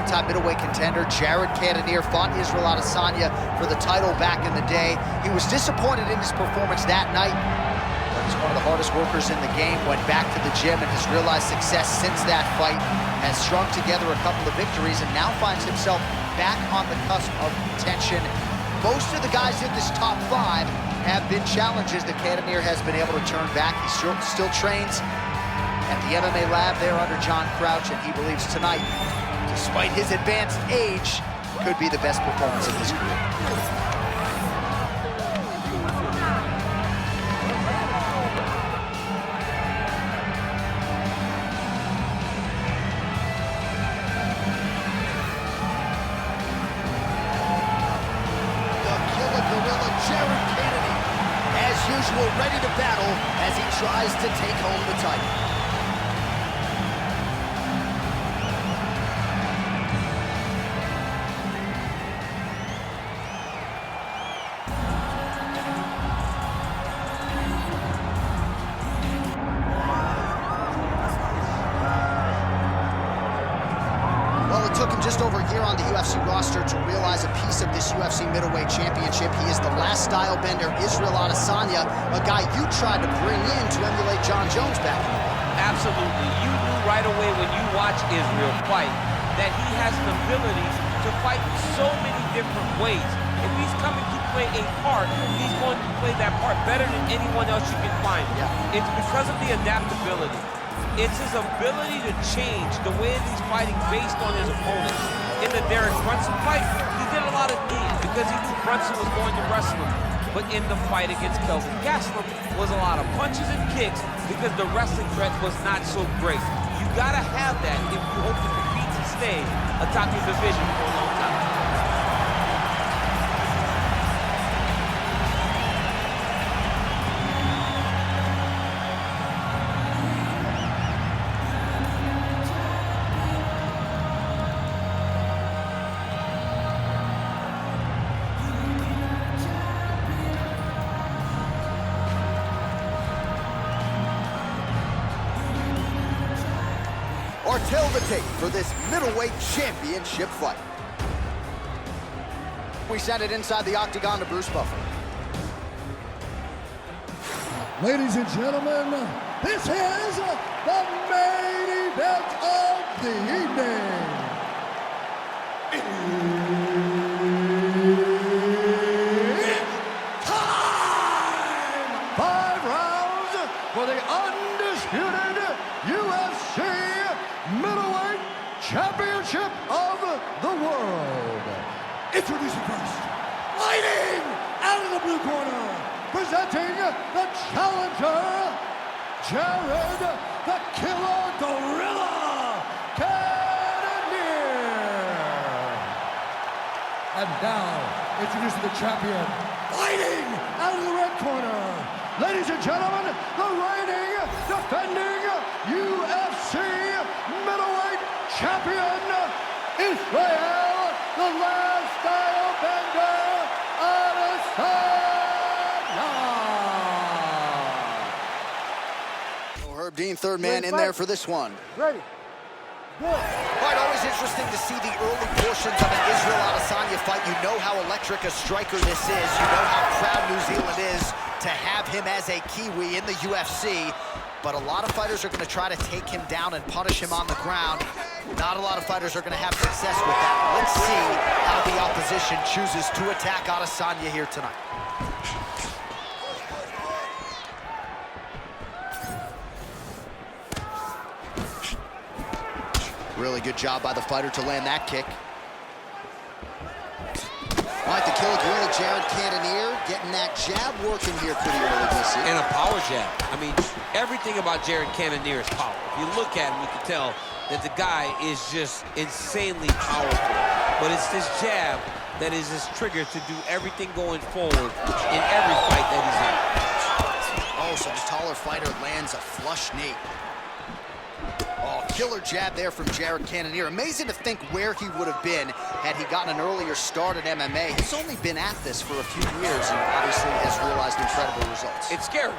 longtime middleweight contender. Jared Cannonier fought Israel Adesanya for the title back in the day. He was disappointed in his performance that night, but he's one of the hardest workers in the game. Went back to the gym and has realized success since that fight. Has strung together a couple of victories and now finds himself back on the cusp of contention. Most of the guys in this top 5 have been challenges that Cannonier has been able to turn back. He still trains at the MMA lab there under John Crouch, and he believes tonight, despite his advanced age, could be the best performance of his career. Usual, ready to battle as he tries to take home the title. Well, it took him just over a year on the UFC roster to realize a piece of this UFC middleweight championship. He is the last Stylebender, Israel Adesanya, a guy you tried to bring in to emulate John Jones back in the day. Absolutely. You knew right away when you watch Israel fight that he has an ability to fight in so many different ways. If he's coming to play a part, he's going to play that part better than anyone else you can find. Yeah. It's because of the adaptability. It's his ability to change the way that he's fighting based on his opponent. In the Derek Brunson fight, he did a lot of knees because he knew Brunson was going to wrestle him. But in the fight against Kelvin Gastelum was a lot of punches and kicks because the wrestling threat was not so great. You gotta have that if you hope to compete and stay atop your division for a long time. Or tell the tape for this middleweight championship fight. We send it inside the octagon to Bruce Buffer. Ladies and gentlemen, this is the main event of the evening. It's time! 5 rounds for the undisputed UFC Middleweight Championship of the world. Introducing first, fighting out of the blue corner, presenting the challenger, Jared the Killer Gorilla Cannonier. And now, introducing the champion, fighting out of the red corner, ladies and gentlemen, the reigning, defending UFC middleweight champion, Israel, the last Stylebender, Adesanya. Herb Dean, third man in there for this one. Ready. Good. All right, always interesting to see the early portions of an Israel Adesanya fight. You know how electric a striker this is. You know how proud New Zealand is to have him as a Kiwi in the UFC. But a lot of fighters are going to try to take him down and punish him on the ground. Not a lot of fighters are going to have success with that. Let's see how the opposition chooses to attack Adesanya here tonight. Really good job by the fighter to land that kick. All right, the killer gorilla, Jared Cannonier, getting that jab working here pretty early this year. And a power jab. I mean, everything about Jared Cannonier is power. If you look at him, you can tell that the guy is just insanely powerful. But it's this jab that is his trigger to do everything going forward in every fight that he's in. Oh, so the taller fighter lands a flush knee. Oh, killer jab there from Jared Cannonier. Amazing to think where he would have been had he gotten an earlier start at MMA. He's only been at this for a few years and obviously has realized incredible results. It's scary,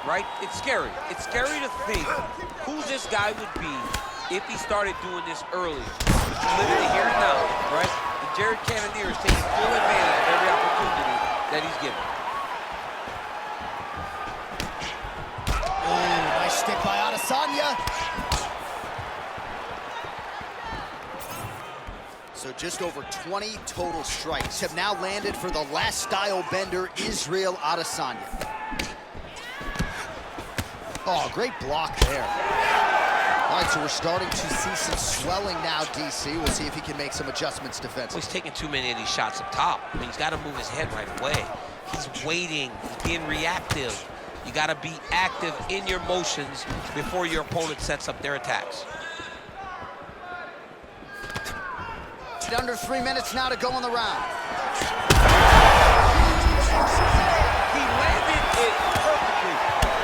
right? It's scary. It's scary to think who this guy would be if he started doing this early. Living here in Jared Cannonier is taking full advantage of every opportunity that he's given. Oh, nice stick by Adesanya. So just over 20 total strikes have now landed for the last style bender, Israel Adesanya. Oh, great block there. All right, so we're starting to see some swelling now, DC. We'll see if he can make some adjustments defensively. Well, he's taking too many of these shots up top. I mean, he's got to move his head right away. He's waiting, he's being reactive. You got to be active in your motions before your opponent sets up their attacks. Under 3 minutes now to go in the round. He landed it perfectly.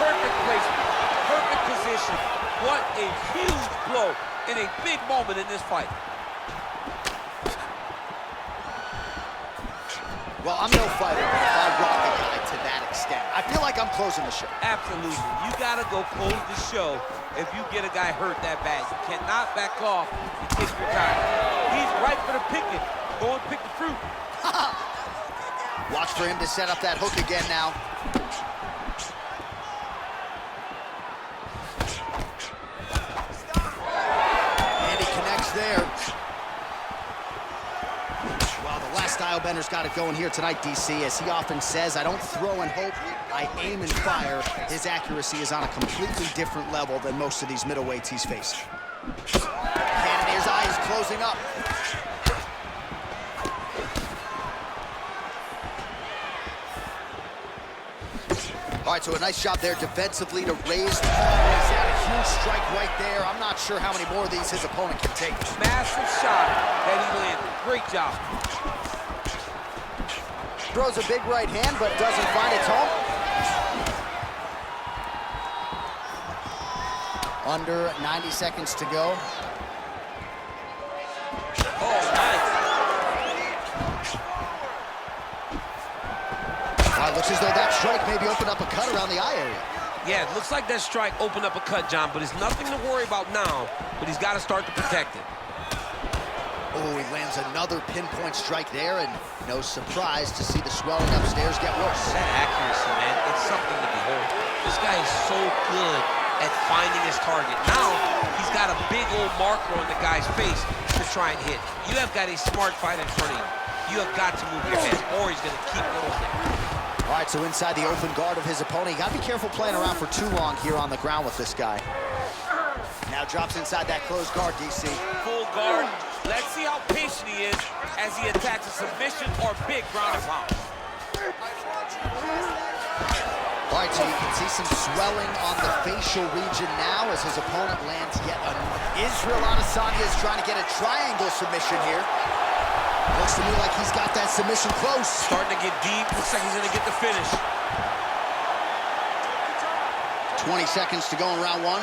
Perfect placement, perfect position. What a huge blow in a big moment in this fight. Well, I'm no fighter, but if I rock a guy to that extent, I feel like I'm closing the show. Absolutely. You got to go close the show if you get a guy hurt that bad. You cannot back off and take your time. He's right for the picking. Go and pick the fruit. Watch for him to set up that hook again now. And he connects there. Well, the last Stylebender's got it going here tonight, DC. As he often says, I don't throw and hope, I aim and fire. His accuracy is on a completely different level than most of these middleweights he's faced. Cannonier's eye is closing up. All right, so a nice job there defensively to raise the ball. He's had a huge strike right there. I'm not sure how many more of these his opponent can take. Massive shot that he landed. Great job. Throws a big right hand, but doesn't find its home. Under 90 seconds to go. Oh, nice. Looks as though that strike maybe opened up a cut around the eye area. Yeah, it looks like that strike opened up a cut, John, but it's nothing to worry about now, but he's got to start to protect it. Oh, he lands another pinpoint strike there, and no surprise to see the swelling upstairs get worse. That accuracy, man, it's something to behold. This guy is so good at finding his target. Now, he's got a big old marker on the guy's face to try and hit. You have got a smart fight in front of you. You have got to move your head, or he's going to keep going there. All right, so inside the open guard of his opponent. You got to be careful playing around for too long here on the ground with this guy. Now drops inside that closed guard, DC. Full guard. Let's see how patient he is as he attacks a submission or big ground and pound. All right, so you can see some swelling on the facial region now as his opponent lands yet another. Israel Adesanya is trying to get a triangle submission here. Looks to me like he's got that submission close. Starting to get deep. Looks like he's going to get the finish. 20 seconds to go in round one.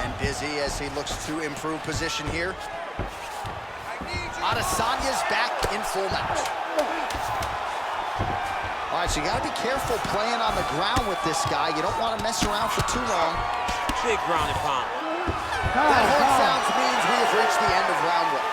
And busy as he looks to improve position here. Adesanya's back in full match. All right, so you got to be careful playing on the ground with this guy. You don't want to mess around for too long. Big ground and pound. That horn sounds means we have reached the end of round one.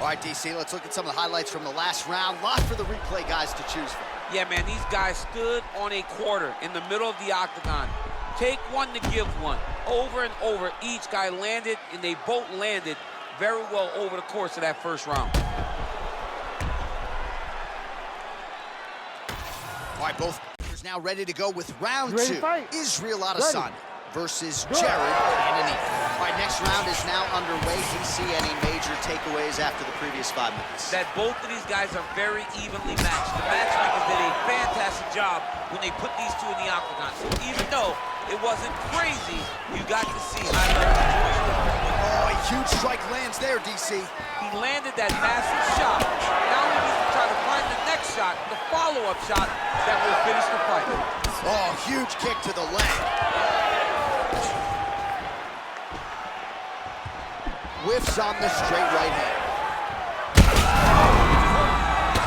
All right, DC, let's look at some of the highlights from the last round. Lot for the replay guys to choose from. Yeah, man, these guys stood on a quarter in the middle of the octagon. Take one to give one. Over and over, each guy landed, and they both landed very well over the course of that first round. All right, both players now ready to go with round two. Israel Adesanya versus Jared Cannonier. All right, next round is now underway. Do you see any major takeaways after the previous 5 minutes? That both of these guys are very evenly matched. The matchmakers did a fantastic job when they put these two in the octagon. So even though it wasn't crazy, you got to see high level choice. Oh, a huge strike lands there, DC. He landed that massive shot. Now he needs to try to find the next shot, the follow-up shot that will finish the fight. Oh, huge kick to the leg. Whiffs on the straight right hand.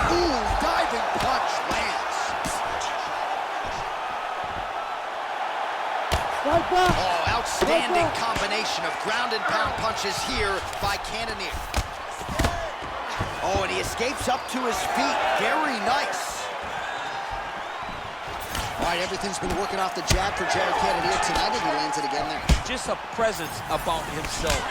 Ooh, diving Outstanding combination of ground and pound punches here by Cannonier. Oh, and he escapes up to his feet. Very nice. All right, everything's been working off the jab for Jared Cannonier tonight, and he lands it again there. Just a presence about himself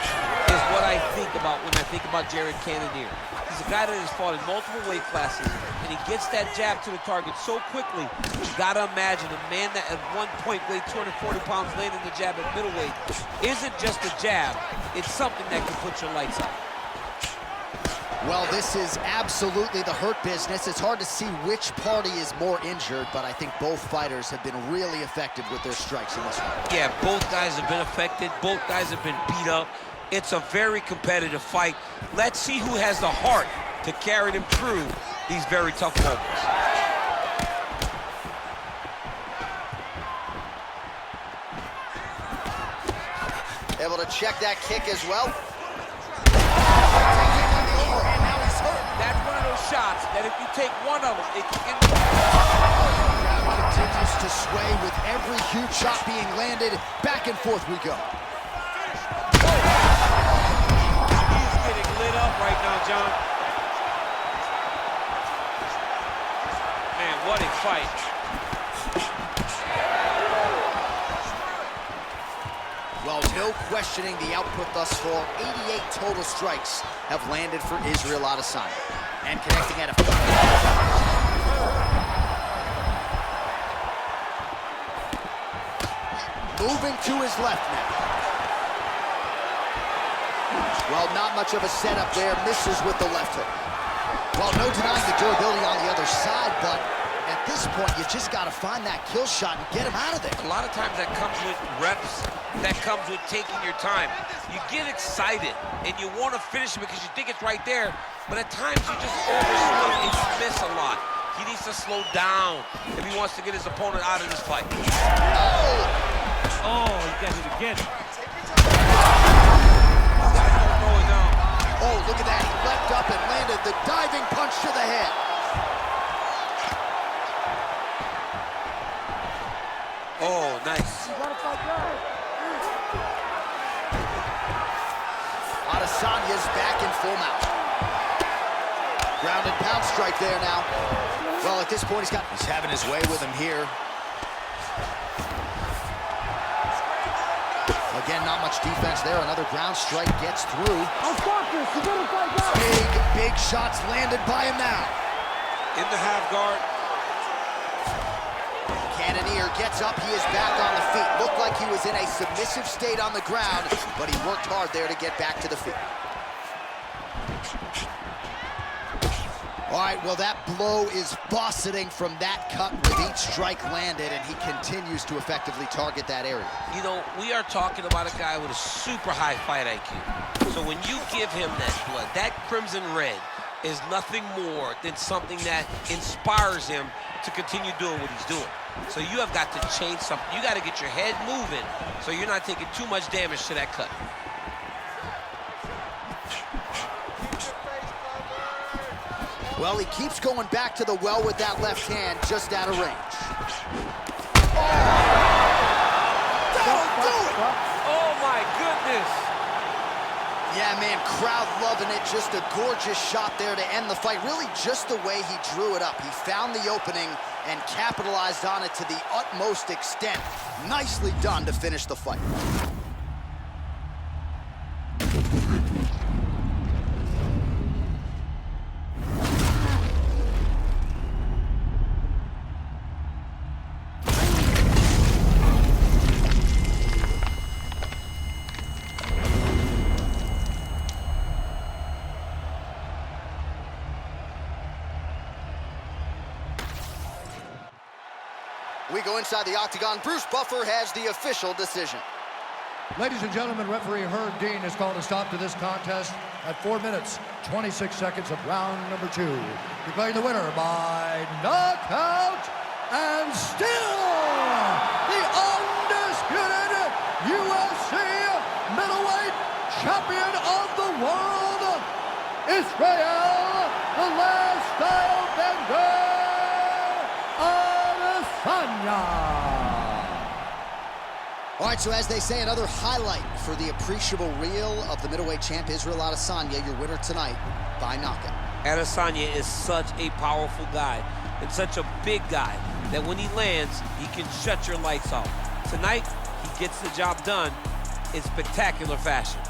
is what I think about when I think about Jared Cannonier. He's a guy that has fought in multiple weight classes, and he gets that jab to the target so quickly. You gotta imagine a man that at one point weighed 240 pounds landing the jab at middleweight isn't just a jab, it's something that can put your lights out. Well, this is absolutely the hurt business. It's hard to see which party is more injured, but I think both fighters have been really effective with their strikes in this one. Yeah, both guys have been affected. Both guys have been beat up. It's a very competitive fight. Let's see who has the heart to carry them through these very tough moments. Able to check that kick as well. That's one of those shots that if you take one of them, it can... The crowd continues to sway with every huge shot being landed. Back and forth we go. He's getting lit up right now, John. Man, what a fight. Well, no questioning the output thus far. 88 total strikes have landed for Israel Adesanya. And connecting at a... Moving to his left now. Well, not much of a setup there. Misses with the left hook. Well, no denying the durability on the other side, but at this point, you just got to find that kill shot and get him out of there. A lot of times that comes with reps, that comes with taking your time. You get excited, and you want to finish it because you think it's right there, but at times you just overswing and you miss a lot. He needs to slow down if he wants to get his opponent out of this fight. Oh, he got it again. Oh, look at that. He leapt up and landed the diving punch to the head. Oh, nice. Adesanya's back in full mount. Ground and pound strike there now. Well, at this point, he's having his way with him here. Again, not much defense there. Another ground strike gets through. Big shots landed by him now. In the half guard. Cannonier gets up, he is back on the feet. Looked like he was in a submissive state on the ground, but he worked hard there to get back to the feet. All right, well, that blow is buffeting from that cut with each strike landed, and he continues to effectively target that area. You know, we are talking about a guy with a super high fight IQ. So when you give him that blood, that crimson red is nothing more than something that inspires him to continue doing what he's doing. So you have got to change something. You got to get your head moving so you're not taking too much damage to that cut. Well, he keeps going back to the well with that left hand, just out of range. That'll do it! Oh, my goodness! Yeah, man, crowd loving it. Just a gorgeous shot there to end the fight. Really just the way he drew it up. He found the opening and capitalized on it to the utmost extent. Nicely done to finish the fight. We go inside the octagon. Bruce Buffer has the official decision. Ladies and gentlemen, referee Herb Dean has called a stop to this contest at 4 minutes, 26 seconds of round number 2. Declaring the winner by knockout and still the undisputed UFC middleweight champion of the world, Israel, the last Stylebender. All right, so as they say, another highlight for the appreciable reel of the middleweight champ, Israel Adesanya, your winner tonight by knockout. Adesanya is such a powerful guy and such a big guy that when he lands, he can shut your lights off. Tonight, he gets the job done in spectacular fashion.